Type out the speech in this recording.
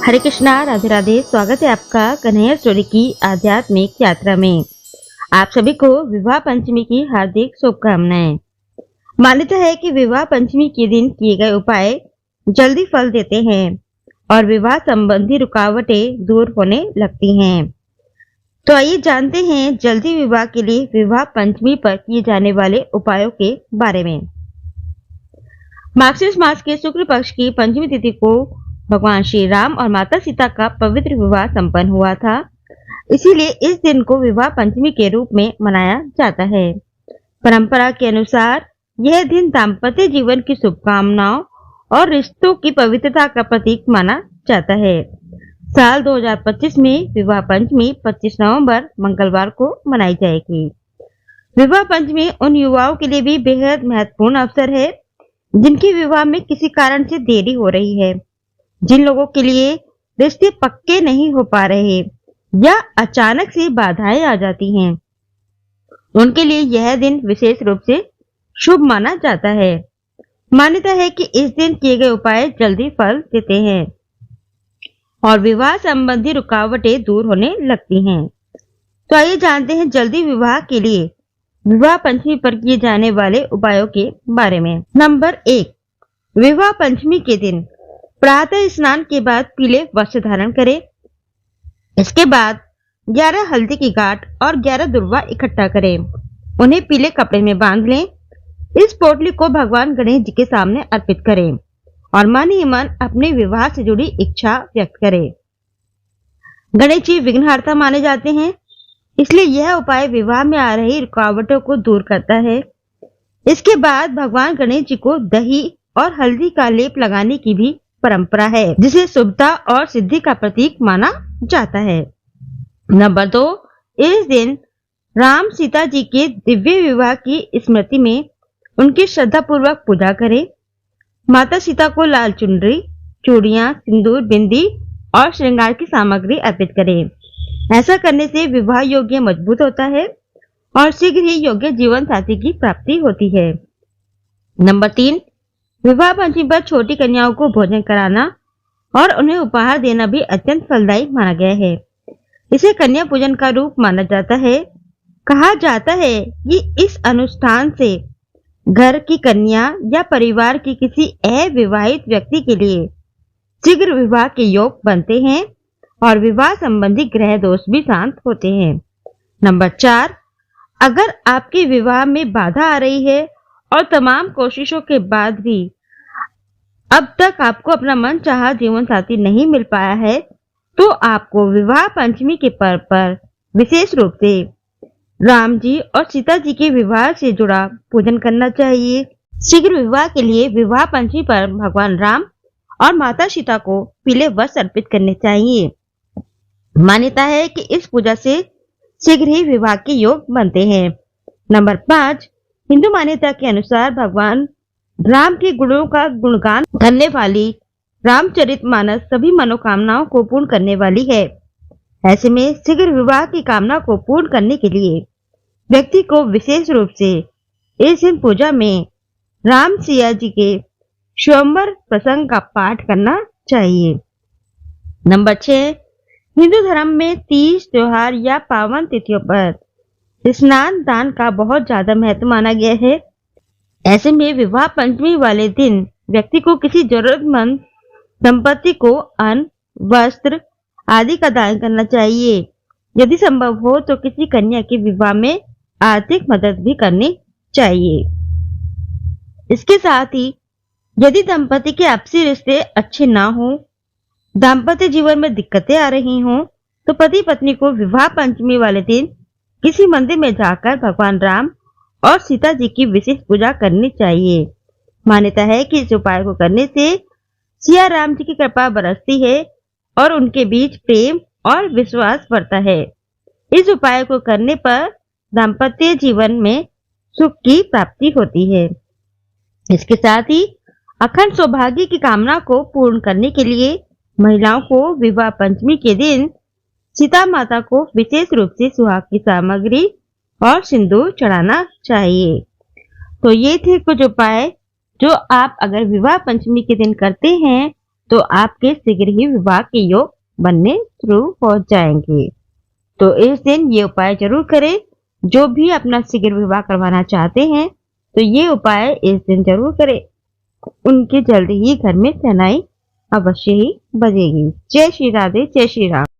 हरे कृष्णा, राधे राधे। स्वागत है आपका कन्हैया स्टोरी की आध्यात्मिक यात्रा में। आप सभी को विवाह पंचमी की हार्दिक शुभकामनाएं। मान्यता है कि विवाह पंचमी के दिन किए गए उपाय जल्दी फल देते हैं और विवाह संबंधी रुकावटें दूर होने लगती हैं। तो आइए जानते हैं जल्दी विवाह के लिए विवाह पंचमी पर किए जाने वाले उपायों के बारे में। मार्गशीर्ष मास के शुक्ल पक्ष की पंचमी तिथि को भगवान श्री राम और माता सीता का पवित्र विवाह संपन्न हुआ था, इसीलिए इस दिन को विवाह पंचमी के रूप में मनाया जाता है। परंपरा के अनुसार यह दिन दाम्पत्य जीवन की शुभकामनाओं और रिश्तों की पवित्रता का प्रतीक माना जाता है। साल 2025 में विवाह पंचमी 25 नवंबर मंगलवार को मनाई जाएगी। विवाह पंचमी उन युवाओं के लिए भी बेहद महत्वपूर्ण अवसर है जिनके विवाह में किसी कारण से देरी हो रही है, जिन लोगों के लिए रिश्ते पक्के नहीं हो पा रहे या अचानक से बाधाएं आ जाती हैं, उनके लिए यह दिन विशेष रूप से शुभ माना जाता है। मान्यता है कि इस दिन किए गए उपाय जल्दी फल देते हैं और विवाह संबंधी रुकावटें दूर होने लगती हैं। तो आइए जानते हैं जल्दी विवाह के लिए विवाह पंचमी पर किए जाने वाले उपायों के बारे में। नंबर 1, विवाह पंचमी के दिन प्रातः स्नान के बाद पीले वस्त्र धारण करें। इसके बाद 11 हल्दी की गांठ और 11 दुर्वा इकट्ठा करें, उन्हें पीले कपड़े में बांध लें। इस पोटली को भगवान गणेश जी के सामने अर्पित करें और मन ही मन अपने विवाह से जुड़ी इच्छा व्यक्त करें। गणेश जी विघ्नहर्ता माने जाते हैं, इसलिए यह उपाय विवाह में आ रही रुकावटों को दूर करता है। इसके बाद भगवान गणेश जी को दही और हल्दी का लेप लगाने की भी परंपरा है, जिसे शुभता और सिद्धि का प्रतीक माना जाता है। नंबर 2, इस दिन राम सीता जी के दिव्य विवाह की स्मृति में उनकी श्रद्धा पूर्वक पूजा करें। माता सीता को लाल चुनरी, चूड़ियां, सिंदूर, बिंदी और श्रृंगार की सामग्री अर्पित करें। ऐसा करने से विवाह योग्य मजबूत होता है और शीघ्र ही योग्य जीवन साथी की प्राप्ति होती है। नंबर 3, विवाह पंचमी पर छोटी कन्याओं को भोजन कराना और उन्हें उपहार देना भी अत्यंत फलदायी माना गया है। इसे कन्या पूजन का रूप माना जाता है। कहा जाता है कि इस अनुष्ठान से घर की कन्या या परिवार की किसी अविवाहित व्यक्ति के लिए शीघ्र विवाह के योग बनते हैं और विवाह संबंधी ग्रह दोष भी शांत होते हैं। नंबर 4, अगर आपके विवाह में बाधा आ रही है और तमाम कोशिशों के बाद भी अब तक आपको अपना मनचाहा जीवन साथी नहीं मिल पाया है, तो आपको विवाह पंचमी के पर्व पर विशेष रूप से राम जी और सीता जी के विवाह से जुड़ा पूजन करना चाहिए। शीघ्र विवाह के लिए विवाह पंचमी पर भगवान राम और माता सीता को पीले वस्त्र अर्पित करने चाहिए। मान्यता है कि इस पूजा से शीघ्र ही विवाह के योग बनते हैं। नंबर 5, हिंदू मान्यता के अनुसार भगवान राम के गुणों का गुणगान करने वाली रामचरितमानस सभी मनोकामनाओं को पूर्ण करने वाली है। ऐसे में शीघ्र विवाह की कामना को पूर्ण करने के लिए व्यक्ति को विशेष रूप से इस दिन पूजा में राम सिया जी के स्वयंवर प्रसंग का पाठ करना चाहिए। नंबर 6, हिंदू धर्म में तीज त्योहार या पावन तिथियों पर स्नान दान का बहुत ज्यादा महत्व माना गया है। ऐसे में विवाह पंचमी वाले दिन व्यक्ति को किसी जरूरतमंद दंपति को अन्न, वस्त्र आदि का दान करना चाहिए। यदि संभव हो तो किसी कन्या के विवाह में आर्थिक मदद भी करनी चाहिए। इसके साथ ही यदि दंपति के आपसी रिश्ते अच्छे ना हो, दाम्पत्य जीवन में दिक्कतें आ रही हों, तो पति पत्नी को विवाह पंचमी वाले दिन किसी मंदिर में जाकर भगवान राम और सीता जी की विशेष पूजा करनी चाहिए। मान्यता है कि इस उपाय को करने से सिया राम जी की कृपा बरसती है और उनके बीच प्रेम और विश्वास बढ़ता है। इस उपाय को करने पर दाम्पत्य जीवन में सुख की प्राप्ति होती है। इसके साथ ही अखंड सौभाग्य की कामना को पूर्ण करने के लिए महिलाओं को विवाह पंचमी के दिन सीता माता को विशेष रूप से सुहाग की सामग्री और सिंदूर चढ़ाना चाहिए। तो ये थे कुछ उपाय जो आप अगर विवाह पंचमी के दिन करते हैं तो आपके शीघ्र ही विवाह के योग बनने शुरू हो जाएंगे। तो इस दिन ये उपाय जरूर करें। जो भी अपना शीघ्र विवाह करवाना चाहते हैं तो ये उपाय इस दिन जरूर करें। उनके जल्दी ही घर में शहनाई अवश्य ही बजेगी। जय श्री राधे, जय श्री राम।